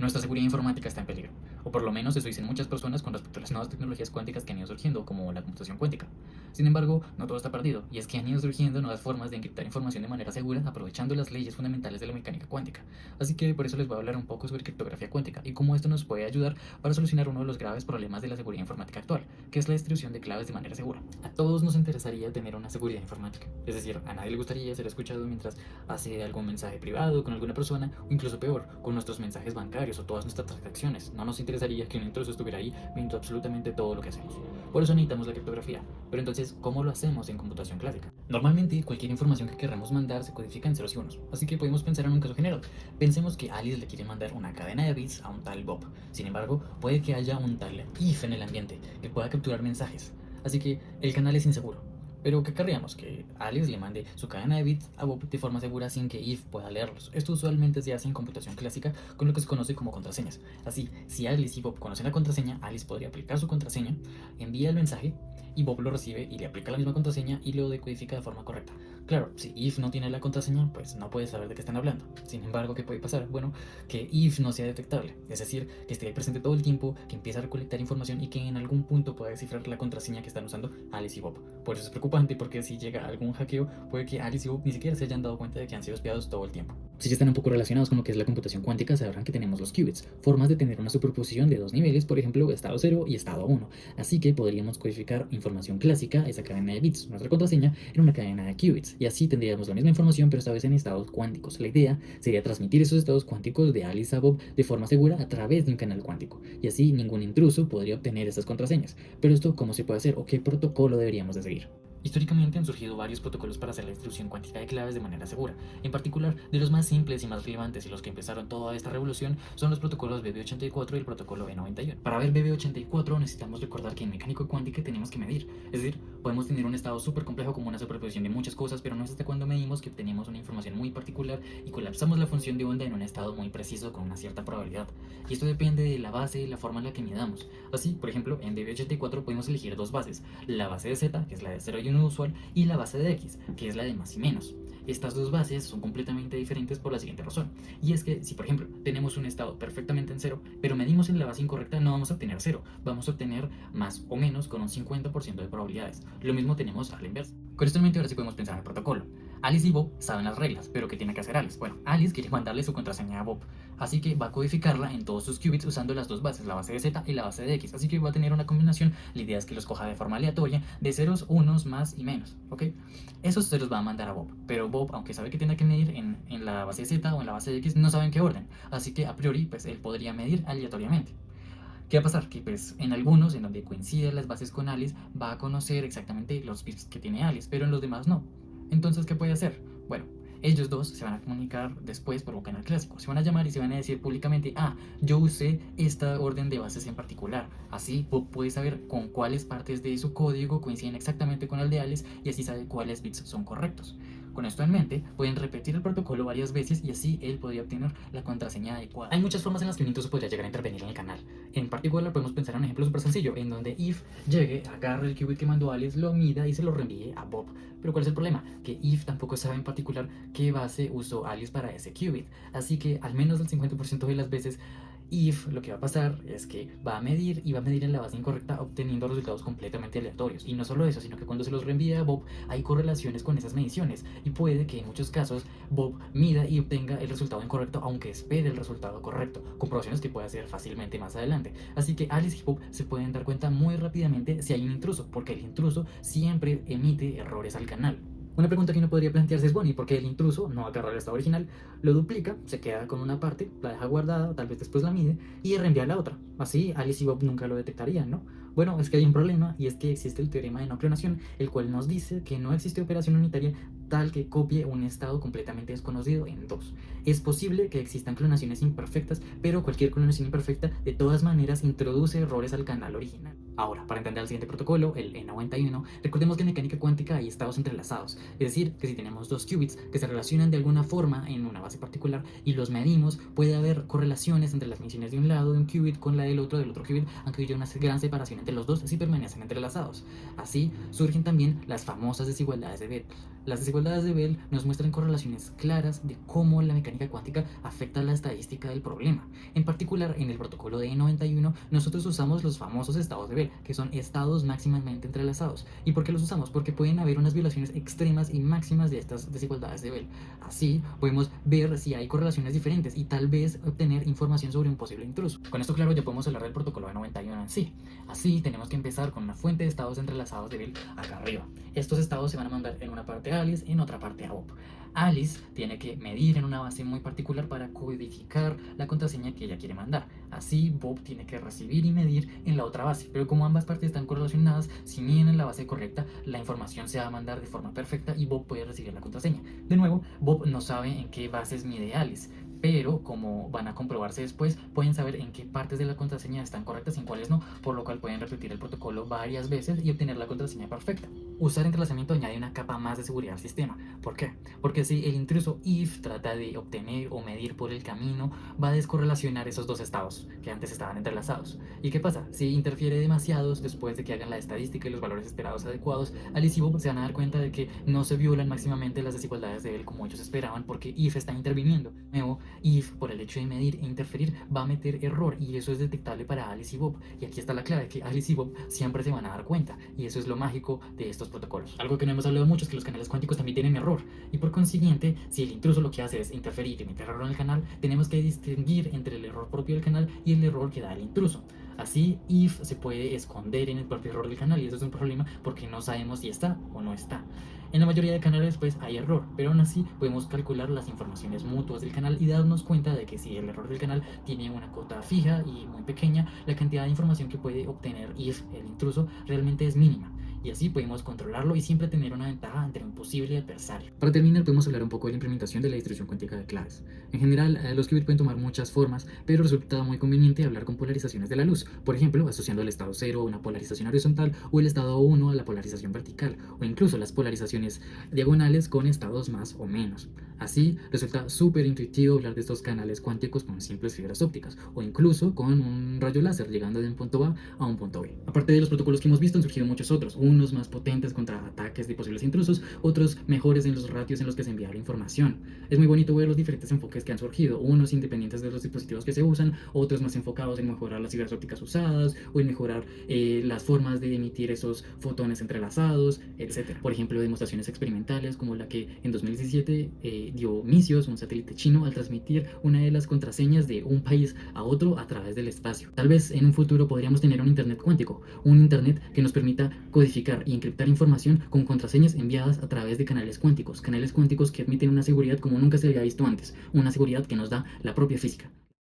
Nuestra seguridad informática está en peligro, o por lo menos eso dicen muchas personas con respecto a las nuevas tecnologías cuánticas que han ido surgiendo, como la computación cuántica. Sin embargo, no todo está perdido, y es que han ido surgiendo nuevas formas de encriptar información de manera segura aprovechando las leyes fundamentales de la mecánica cuántica. Así que por eso les voy a hablar un poco sobre criptografía cuántica y cómo esto nos puede ayudar para solucionar uno de los graves problemas de la seguridad informática actual, que es la distribución de claves de manera segura. A todos nos interesaría tener una seguridad informática, es decir, a nadie le gustaría ser escuchado mientras hace algún mensaje privado con alguna persona, o incluso peor, con nuestros mensajes bancarios o todas nuestras transacciones. No nos interesaría que un intruso estuviera ahí viendo absolutamente todo lo que hacemos. Por eso necesitamos la criptografía. Pero entonces, ¿cómo lo hacemos en computación clásica? Normalmente, cualquier información que queramos mandar se codifica en ceros y unos, así que podemos pensar en un caso general. Pensemos que Alice le quiere mandar una cadena de bits a un tal Bob. Sin embargo, puede que haya un tal if en el ambiente que pueda capturar mensajes. Así que el canal es inseguro. Pero ¿qué querríamos? Que Alice le mande su cadena de bits a Bob de forma segura sin que If pueda leerlos. Esto usualmente se hace en computación clásica con lo que se conoce como contraseñas. Así, si Alice y Bob conocen la contraseña, Alice podría aplicar su contraseña, envía el mensaje y Bob lo recibe y le aplica la misma contraseña y lo decodifica de forma correcta. Claro, si If no tiene la contraseña, pues no puede saber de qué están hablando. Sin embargo, ¿qué puede pasar? Bueno, que If no sea detectable, es decir, que esté presente todo el tiempo, que empiece a recolectar información y que en algún punto pueda descifrar la contraseña que están usando Alice y Bob. Por eso es preocupante, porque si llega algún hackeo, puede que Alice y Bob ni siquiera se hayan dado cuenta de que han sido espiados todo el tiempo. Si ya están un poco relacionados con lo que es la computación cuántica, sabrán que tenemos los qubits, formas de tener una superposición de dos niveles, por ejemplo, estado 0 y estado 1. Así que podríamos codificar información clásica, esa cadena de bits, nuestra contraseña, en una cadena de qubits. Y así tendríamos la misma información, pero esta vez en estados cuánticos. La idea sería transmitir esos estados cuánticos de Alice a Bob de forma segura a través de un canal cuántico. Y así ningún intruso podría obtener esas contraseñas. Pero esto, ¿cómo se puede hacer o qué protocolo deberíamos de seguir? Históricamente han surgido varios protocolos para hacer la distribución cuántica de claves de manera segura. En particular, de los más simples y más relevantes y los que empezaron toda esta revolución son los protocolos BB84 y el protocolo E91. Para ver BB84 necesitamos recordar que en mecánica cuántica tenemos que medir. Es decir, podemos tener un estado súper complejo como una superposición de muchas cosas, pero no es hasta cuando medimos que obtenemos una información muy particular y colapsamos la función de onda en un estado muy preciso con una cierta probabilidad. Y esto depende de la base y la forma en la que midamos. Así, por ejemplo, en BB84 podemos elegir dos bases, la base de Z, que es la de 0 y 1 usual, y la base de X, que es la de más y menos. Estas dos bases son completamente diferentes por la siguiente razón, y es que si por ejemplo tenemos un estado perfectamente en 0, pero medimos en la base incorrecta, no vamos a obtener 0, vamos a obtener más o menos con un 50% de probabilidades. Lo mismo tenemos a la inversa. Con esto en mente ahora sí podemos pensar en el protocolo. Alice y Bob saben las reglas, pero ¿qué tiene que hacer Alice? Bueno, Alice quiere mandarle su contraseña a Bob, así que va a codificarla en todos sus qubits usando las dos bases, la base de Z y la base de X, así que va a tener una combinación. La idea es que los coja de forma aleatoria de ceros, unos, más y menos, ¿ok? Esos se los va a mandar a Bob, pero Bob, aunque sabe que tiene que medir en la base de Z o en la base de X, no sabe en qué orden, así que a priori, pues él podría medir aleatoriamente. ¿Qué va a pasar? Que pues en algunos, en donde coinciden las bases con Alice, va a conocer exactamente los bits que tiene Alice, pero en los demás no. Entonces, ¿qué puede hacer? Bueno, ellos dos se van a comunicar después por un canal clásico. Se van a llamar y se van a decir públicamente, yo usé esta orden de bases en particular. Así Bob puede saber con cuáles partes de su código coinciden exactamente con el de Alice y así sabe cuáles bits son correctos. Con esto en mente, pueden repetir el protocolo varias veces y así él podría obtener la contraseña adecuada. Hay muchas formas en las que un intruso podría llegar a intervenir en el canal. En particular, podemos pensar en un ejemplo súper sencillo, en donde If llegue, agarre el qubit que mandó Alice, lo mida y se lo reenvíe a Bob. Pero ¿cuál es el problema? Que If tampoco sabe en particular qué base usó Alice para ese qubit. Así que al menos el 50% de las veces If lo que va a pasar es que va a medir y va a medir en la base incorrecta, obteniendo resultados completamente aleatorios. Y no solo eso, sino que cuando se los reenvía a Bob hay correlaciones con esas mediciones y puede que en muchos casos Bob mida y obtenga el resultado incorrecto aunque espere el resultado correcto, comprobaciones que puede hacer fácilmente más adelante. Así que Alice y Bob se pueden dar cuenta muy rápidamente si hay un intruso, porque el intruso siempre emite errores al canal. Una pregunta que uno podría plantearse es, bueno, ¿y por qué el intruso no agarra el estado original, lo duplica, se queda con una parte, la deja guardada, tal vez después la mide y reenvía la otra? Así Alice y Bob nunca lo detectarían, ¿no? Bueno, es que hay un problema y es que existe el teorema de no clonación, el cual nos dice que no existe operación unitaria tal que copie un estado completamente desconocido en dos. Es posible que existan clonaciones imperfectas, pero cualquier clonación imperfecta de todas maneras introduce errores al canal original. Ahora, para entender el siguiente protocolo, el E91, recordemos que en mecánica cuántica hay estados entrelazados, es decir, que si tenemos dos qubits que se relacionan de alguna forma en una base particular y los medimos, puede haber correlaciones entre las mediciones de un lado de un qubit con la del otro qubit, aunque haya una gran separación entre los dos si permanecen entrelazados. Así surgen también las famosas desigualdades de Bell. Las desigualdades de Bell nos muestran correlaciones claras de cómo la mecánica cuántica afecta la estadística del problema. En particular, en el protocolo de E91, nosotros usamos los famosos estados de Bell, que son estados máximamente entrelazados. ¿Y por qué los usamos? Porque pueden haber unas violaciones extremas y máximas de estas desigualdades de Bell. Así, podemos ver si hay correlaciones diferentes y tal vez obtener información sobre un posible intruso. Con esto claro, ya podemos hablar del protocolo de E91 en sí. Así, tenemos que empezar con una fuente de estados entrelazados de Bell acá arriba. Estos estados se van a mandar en una parte a Alice, en otra parte a Bob. Alice tiene que medir en una base muy particular para codificar la contraseña que ella quiere mandar. Así, Bob tiene que recibir y medir en la otra base. Pero como ambas partes están correlacionadas, si miden en la base correcta, la información se va a mandar de forma perfecta y Bob puede recibir la contraseña. De nuevo, Bob no sabe en qué bases mide Alice, pero como van a comprobarse después, pueden saber en qué partes de la contraseña están correctas y en cuáles no, por lo cual pueden repetir el protocolo varias veces y obtener la contraseña perfecta. Usar entrelazamiento añade una capa más de seguridad al sistema. ¿Por qué? Porque si el intruso if trata de obtener o medir por el camino, va a descorrelacionar esos dos estados que antes estaban entrelazados. ¿Y qué pasa? Si interfiere demasiados después de que hagan la estadística y los valores esperados adecuados, Alice y Bob se van a dar cuenta de que no se violan máximamente las desigualdades de él como ellos esperaban porque if está interviniendo. Nuevo, if, por el hecho de medir e interferir, va a meter error y eso es detectable para Alice y Bob. Y aquí está la clave, que Alice y Bob siempre se van a dar cuenta y eso es lo mágico de estos protocolos. Algo que no hemos hablado mucho es que los canales cuánticos también tienen error y por consiguiente, si el intruso lo que hace es interferir y meter error en el canal, tenemos que distinguir entre el error propio del canal y el error que da el intruso. Así, if se puede esconder en el propio error del canal y eso es un problema porque no sabemos si está o no está. En la mayoría de canales pues hay error, pero aún así podemos calcular las informaciones mutuas del canal y darnos cuenta de que si el error del canal tiene una cota fija y muy pequeña, la cantidad de información que puede obtener if el intruso realmente es mínima. Y así podemos controlarlo y siempre tener una ventaja ante un posible adversario. Para terminar, podemos hablar un poco de la implementación de la distribución cuántica de claves. En general, los qubits pueden tomar muchas formas, pero resulta muy conveniente hablar con polarizaciones de la luz. Por ejemplo, asociando el estado 0 a una polarización horizontal o el estado 1 a la polarización vertical, o incluso las polarizaciones diagonales con estados más o menos. Así, resulta súper intuitivo hablar de estos canales cuánticos con simples fibras ópticas, o incluso con un rayo láser llegando de un punto A a un punto B. Aparte de los protocolos que hemos visto, han surgido muchos otros, unos más potentes contra ataques de posibles intrusos, otros mejores en los ratios en los que se envía la información. Es muy bonito ver los diferentes enfoques que han surgido, unos independientes de los dispositivos que se usan, otros más enfocados en mejorar las fibras ópticas usadas, o en mejorar las formas de emitir esos fotones entrelazados, etc. Por ejemplo, demostraciones experimentales como la que en 2017 dio Misios, un satélite chino, al transmitir una de las contraseñas de un país a otro a través del espacio. Tal vez en un futuro podríamos tener un internet cuántico, un internet que nos permita codificar y encriptar información con contraseñas enviadas a través de canales cuánticos que admiten una seguridad como nunca se había visto antes, una seguridad que nos da la propia física.